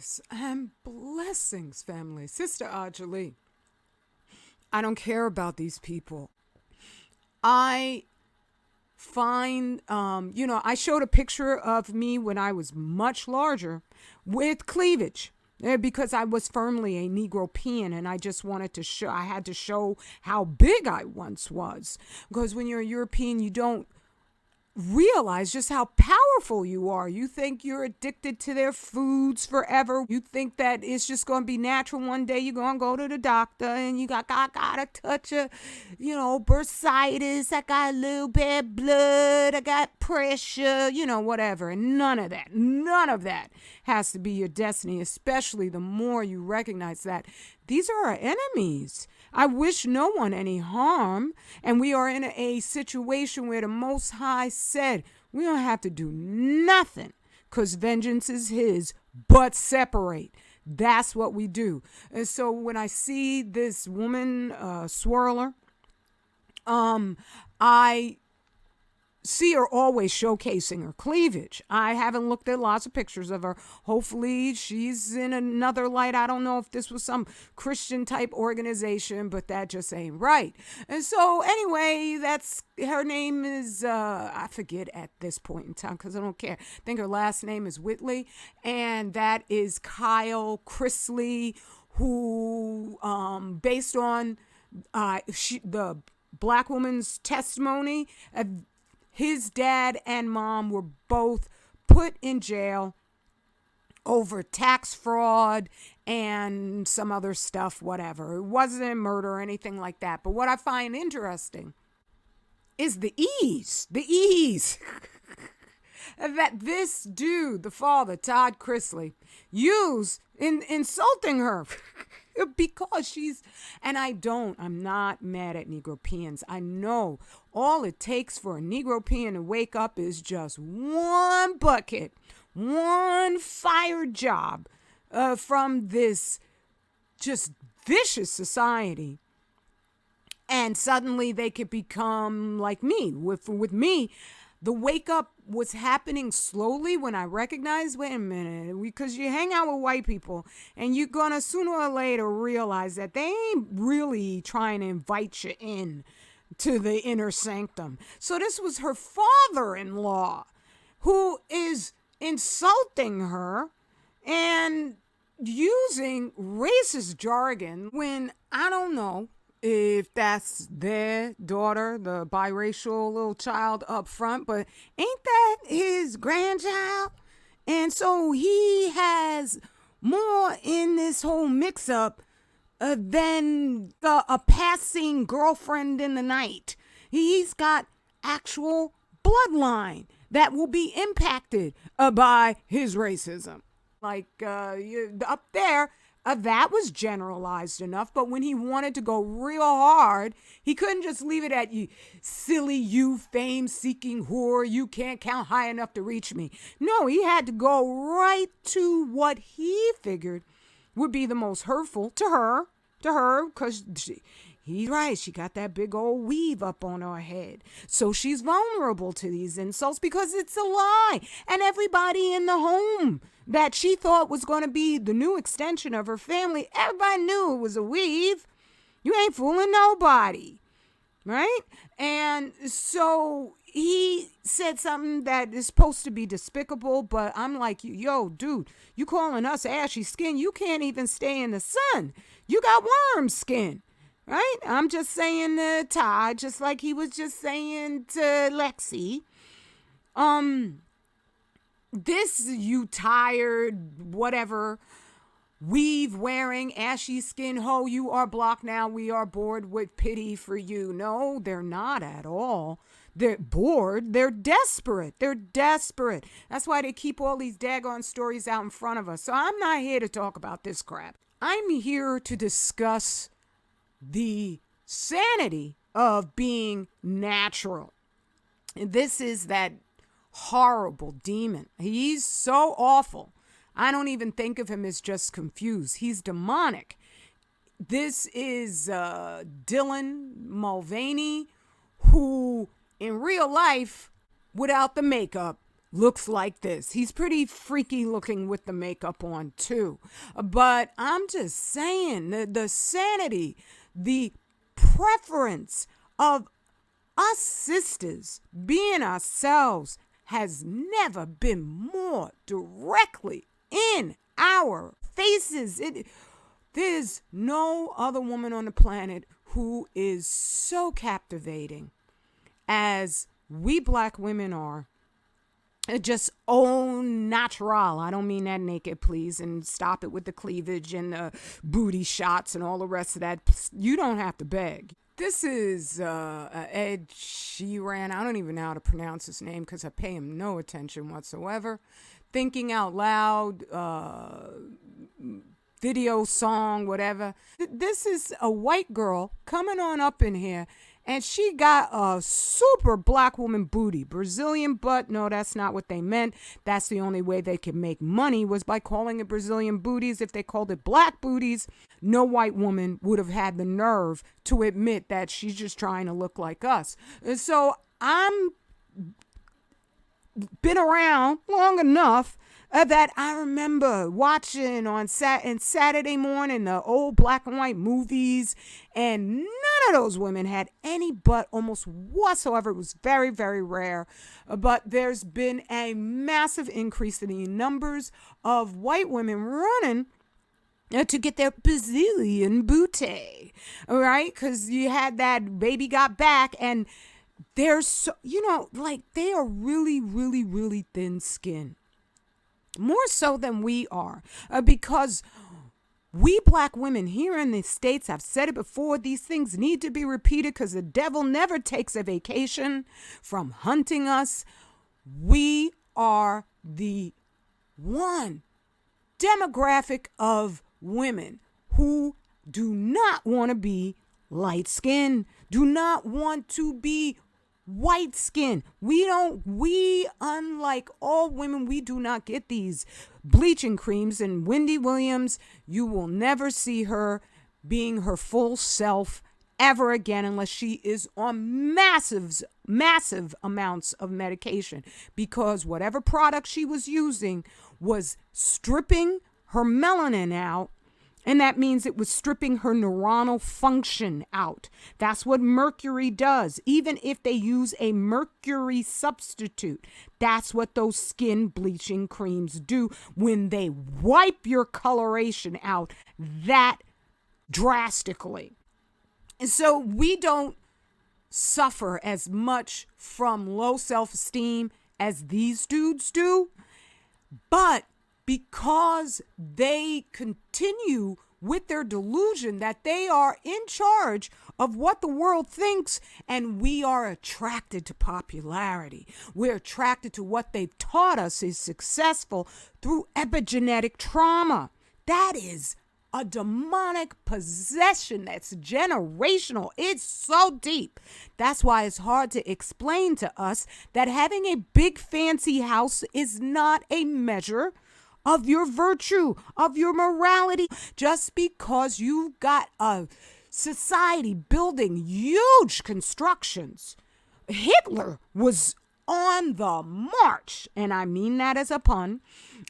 Peace and blessings, family. Sister Ajali, I don't care about these people. I find, I showed a picture of me when I was much larger with cleavage. Because I was firmly a Negropean and I just wanted to show, I had to show how big I once was. Because when you're a European, you don't realize just how powerful you are. You think you're addicted to their foods forever. You think that it's just going to be natural. One day you're going to go to the doctor and you got a touch of, bursitis. I got a little bad blood. I got pressure, whatever. And none of that has to be your destiny, especially the more you recognize that these are our enemies. I wish no one any harm, and we are in a situation where the Most High said we don't have to do nothing because vengeance is his, but separate. That's what we do. And so when I see this woman swirler, I see her always showcasing her cleavage. I haven't looked at lots of pictures of her. Hopefully she's in another light. I don't know if this was some Christian type organization, but that just ain't right. And so anyway, that's her name is I forget at this point in time because I don't care. I think her last name is Whitley, and that is Kyle Chrisley, who based on the black woman's testimony, his dad and mom were both put in jail over tax fraud and some other stuff, whatever. It wasn't murder or anything like that. But what I find interesting is the ease that this dude, the father, Todd Chrisley, used in insulting her. Because I'm not mad at Negropeans. I know all it takes for a Negropean to wake up is just one bucket, one fire job from this just vicious society. And suddenly they could become like me. With me, the wake up was happening slowly when I recognized, wait a minute, because you hang out with white people and you're going to sooner or later realize that they ain't really trying to invite you in to the inner sanctum. So this was her father-in-law who is insulting her and using racist jargon when I don't know if that's their daughter, the biracial little child up front, but ain't that his grandchild? And so he has more in this whole mix-up than a passing girlfriend in the night. He's got actual bloodline that will be impacted by his racism. Like up there, that was generalized enough, but when he wanted to go real hard, he couldn't just leave it at you silly, you fame-seeking whore, you can't count high enough to reach me. No, he had to go right to what he figured would be the most hurtful to her, because he's right, she got that big old weave up on her head. So she's vulnerable to these insults because it's a lie. And everybody in the home that she thought was going to be the new extension of her family, everybody knew it was a weave. You ain't fooling nobody, right? And so he said something that is supposed to be despicable, but I'm like, yo, dude, you calling us ashy skin? You can't even stay in the sun. You got worm skin, right? I'm just saying to Todd, just like he was just saying to Lexi. This, you tired, whatever, weave wearing, ashy skin hoe, you are blocked now. We are bored with pity for you. No, they're not at all. They're bored. They're desperate. That's why they keep all these daggone stories out in front of us. So I'm not here to talk about this crap. I'm here to discuss the sanity of being natural. And this is that horrible demon. He's so awful. I don't even think of him as just confused. He's demonic. This is Dylan Mulvaney, who in real life, without the makeup, looks like this. He's pretty freaky looking with the makeup on too. But I'm just saying the sanity, the preference of us sisters being ourselves has never been more directly in our faces. There's no other woman on the planet who is so captivating as we black women are. Just au natural. I don't mean that naked, please, and stop it with the cleavage and the booty shots and all the rest of that. You don't have to beg. This is Ed Sheeran. I don't even know how to pronounce his name because I pay him no attention whatsoever. Thinking Out Loud, video song, whatever. This is a white girl coming on up in here, and she got a super black woman booty. Brazilian butt. No, that's not what they meant. That's the only way they could make money was by calling it Brazilian booties. If they called it black booties, no white woman would have had the nerve to admit that she's just trying to look like us. And so I'm been around long enough that I remember watching on Saturday morning the old black and white movies, and none of those women had any butt almost whatsoever. It was very, very rare. But there's been a massive increase in the numbers of white women running to get their Brazilian booty, all right? Because you had that Baby Got Back, and they're so, like they are really, really, really thin skin. More so than we are, because we black women here in the States, I've said it before, these things need to be repeated because the devil never takes a vacation from hunting us. We are the one demographic of women who do not want to be light skinned, do not want to be white skin. We, unlike all women, we do not get these bleaching creams. And Wendy Williams, you will never see her being her full self ever again unless she is on massive amounts of medication, because whatever product she was using was stripping her melanin out. And that means it was stripping her neuronal function out. That's what mercury does. Even if they use a mercury substitute, that's what those skin bleaching creams do when they wipe your coloration out that drastically. And so we don't suffer as much from low self-esteem as these dudes do. But because they continue with their delusion that they are in charge of what the world thinks, and we are attracted to popularity. We're attracted to what they've taught us is successful through epigenetic trauma. That is a demonic possession that's generational. It's so deep. That's why it's hard to explain to us that having a big fancy house is not a measure of your virtue, of your morality. Just because you've got a society building huge constructions. Hitler was on the march, and I mean that as a pun,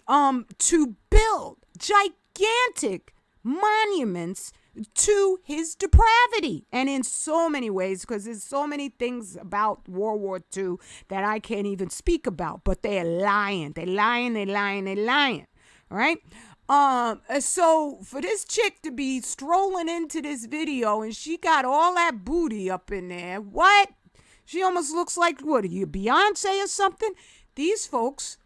to build gigantic monuments to his depravity. And in so many ways, because there's so many things about World War II that I can't even speak about, but they're lying. They're lying. All right? So for this chick to be strolling into this video and she got all that booty up in there, what? She almost looks like, what are you, Beyonce or something? These folks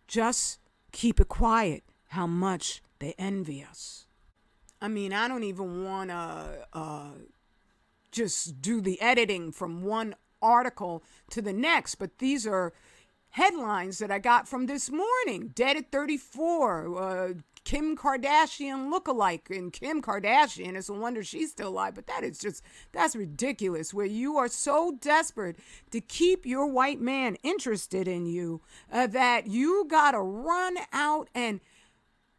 just keep it quiet how much they envy us. I mean, I don't even want to just do the editing from one article to the next, but these are headlines that I got from this morning. Dead at 34, Kim Kardashian lookalike. And Kim Kardashian, it's a wonder she's still alive, but that's ridiculous, where you are so desperate to keep your white man interested in you that you got to run out and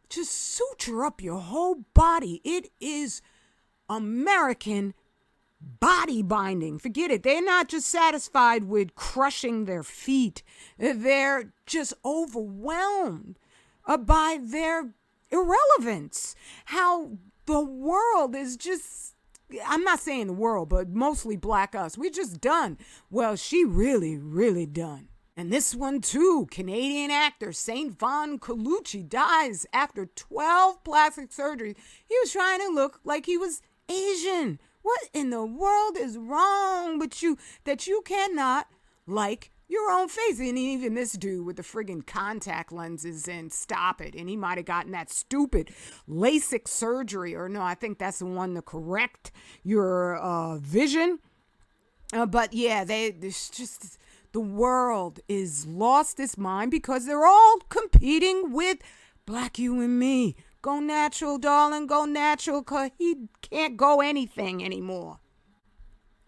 just suture up your whole body. It is American body binding. Forget it. They're not just satisfied with crushing their feet. They're just overwhelmed by their irrelevance. How the world is just, I'm not saying the world, but mostly black us. We're just done. Well, she really, really done. And this one too, Canadian actor Saint Von Colucci dies after 12 plastic surgeries. He was trying to look like he was Asian. What in the world is wrong with you that you cannot like your own face? And even this dude with the friggin' contact lenses, and stop it. And he might have gotten that stupid LASIK surgery, or no, I think that's the one to correct your vision. But yeah, it's just, the world is lost its mind because they're all competing with black you and me. Go natural, darling, go natural, because he can't go anything anymore.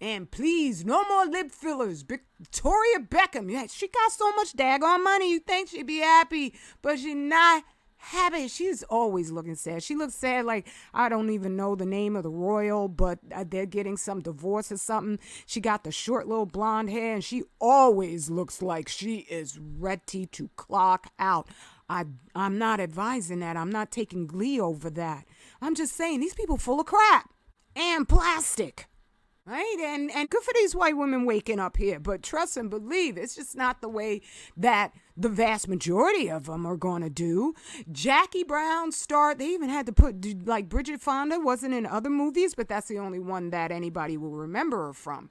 And please, no more lip fillers. Victoria Beckham, yeah, she got so much daggone money, you think she'd be happy, but she's not happy. She's always looking sad. She looks sad like, I don't even know the name of the royal, but they're getting some divorce or something. She got the short little blonde hair, and she always looks like she is ready to clock out. I'm not advising that. I'm not taking glee over that. I'm just saying these people full of crap and plastic. Right? And good for these white women waking up here. But trust and believe, it's just not the way that the vast majority of them are going to do. Jackie Brown starred, they even had to put, like, Bridget Fonda wasn't in other movies, but that's the only one that anybody will remember her from.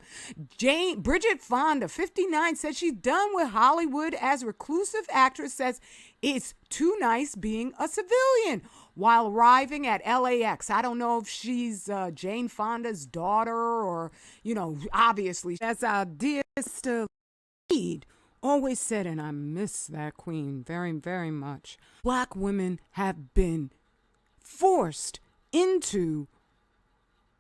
Bridget Fonda, 59, said she's done with Hollywood as a reclusive actress, says it's too nice being a civilian. While arriving at LAX, I don't know if she's Jane Fonda's daughter or, obviously, as our dearest lead always said, and I miss that queen very, very much. Black women have been forced into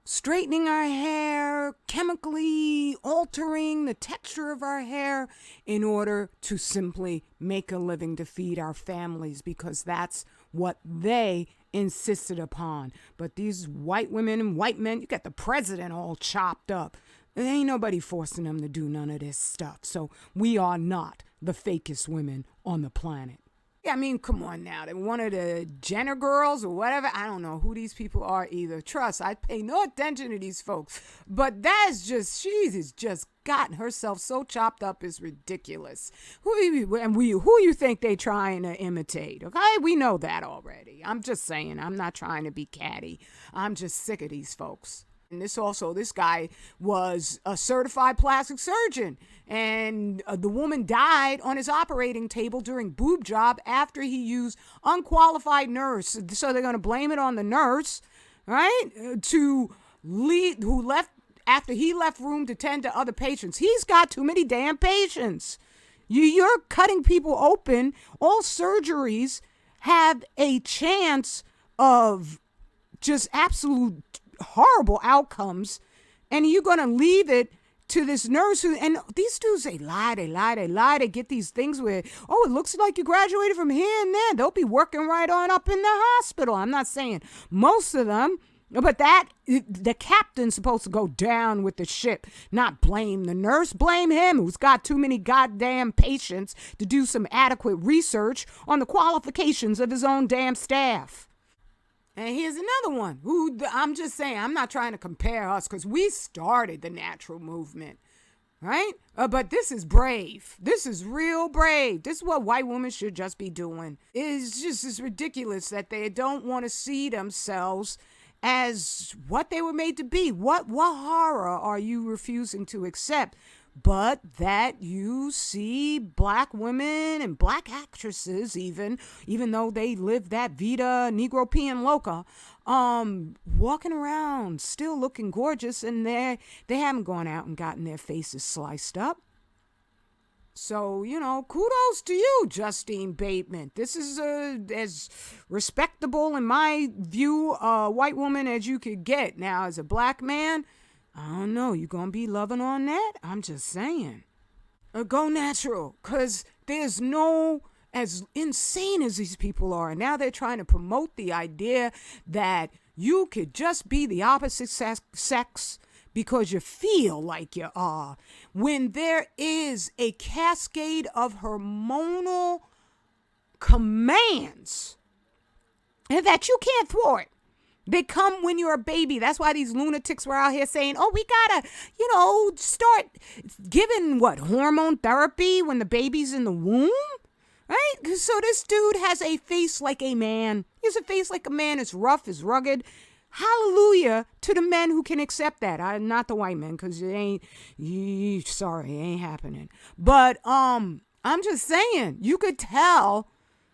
straightening our hair, chemically altering the texture of our hair in order to simply make a living to feed our families, because that's what they insisted upon. But these white women and white men, you got the president all chopped up. There ain't nobody forcing them to do none of this stuff. So we are not the fakest women on the planet. Yeah, I mean, come on now. One of the Jenner girls or whatever. I don't know who these people are either. Trust, I pay no attention to these folks. But that's just, she's just gotten herself so chopped up, is ridiculous. Who you think they trying to imitate? Okay, we know that already. I'm just saying, I'm not trying to be catty. I'm just sick of these folks. And this guy was a certified plastic surgeon, and the woman died on his operating table during boob job after he used unqualified nurse. So they're going to blame it on the nurse, right? Who left after he left room to tend to other patients. He's got too many damn patients. You're cutting people open. All surgeries have a chance of just absolute horrible outcomes, and you're going to leave it to this nurse and these dudes, they lie, they get these things where, it looks like you graduated from here and there. They'll be working right on up in the hospital. I'm not saying most of them, but the captain's supposed to go down with the ship, not blame the nurse, blame him who's got too many goddamn patients to do some adequate research on the qualifications of his own damn staff. And here's another one who, I'm just saying, I'm not trying to compare us because we started the natural movement, right? But this is brave. This is real brave. This is what white women should just be doing. It's ridiculous that they don't want to see themselves as what they were made to be. What horror are you refusing to accept? But that you see black women and black actresses, even though they live that vida negropean loca, walking around still looking gorgeous, and they haven't gone out and gotten their faces sliced up. So, kudos to you, Justine Bateman. This is as respectable, in my view, white woman as you could get. Now, as a black man, I don't know. You gonna be loving on that? I'm just saying. Go natural, because there's no, as insane as these people are, and now they're trying to promote the idea that you could just be the opposite sex, because you feel like you are, when there is a cascade of hormonal commands and that you can't thwart. They come when you're a baby. That's why these lunatics were out here saying, oh, we gotta, start giving hormone therapy when the baby's in the womb. Right? So this dude has a face like a man. He has a face like a man. It's rough, it's rugged. Hallelujah to the men who can accept that. Not the white men, because it ain't happening. But I'm just saying, you could tell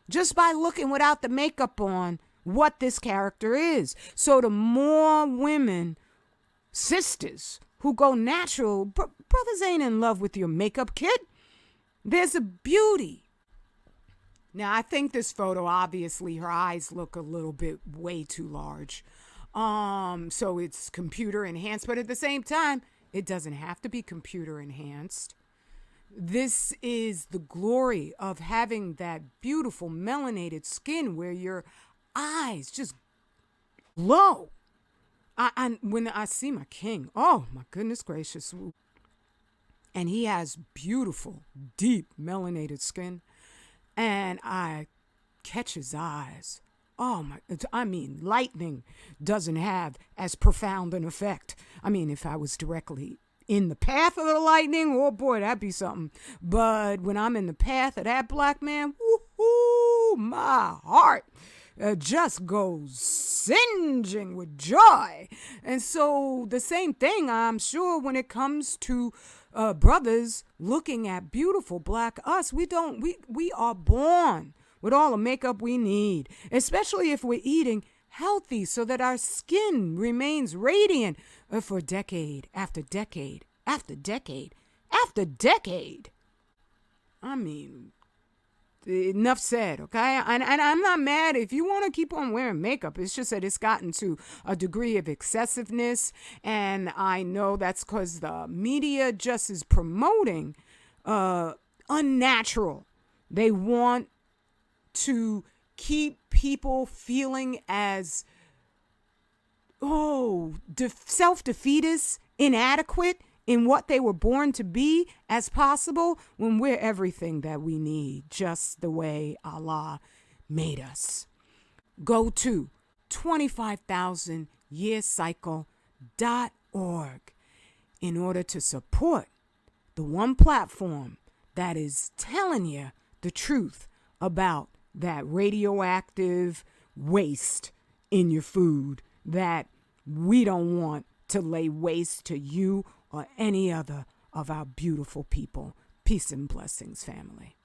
just by looking without the makeup on what this character is. So the more women, sisters, who go natural, brothers ain't in love with your makeup kit. There's a beauty. Now, I think this photo, obviously, her eyes look a little bit way too large. So it's computer enhanced, but at the same time, it doesn't have to be computer enhanced. This is the glory of having that beautiful melanated skin where your eyes just glow. When I see my king, oh my goodness gracious. And he has beautiful, deep melanated skin. And I catch his eyes. Lightning doesn't have as profound an effect. If I was directly in the path of the lightning, oh boy, that'd be something. But when I'm in the path of that black man, woohoo, my heart just goes singeing with joy. And so the same thing, I'm sure, when it comes to brothers looking at beautiful black us, we are born with all the makeup we need, especially if we're eating healthy so that our skin remains radiant for decade after decade after decade after decade. Enough said, okay? And I'm not mad if you want to keep on wearing makeup. It's just that it's gotten to a degree of excessiveness. And I know that's because the media just is promoting unnatural. They want to keep people feeling as, self-defeatist, inadequate in what they were born to be as possible, when we're everything that we need, just the way Allah made us. Go to 25000yearcycle.org in order to support the one platform that is telling you the truth about that radioactive waste in your food that we don't want to lay waste to you or any other of our beautiful people. Peace and blessings, family.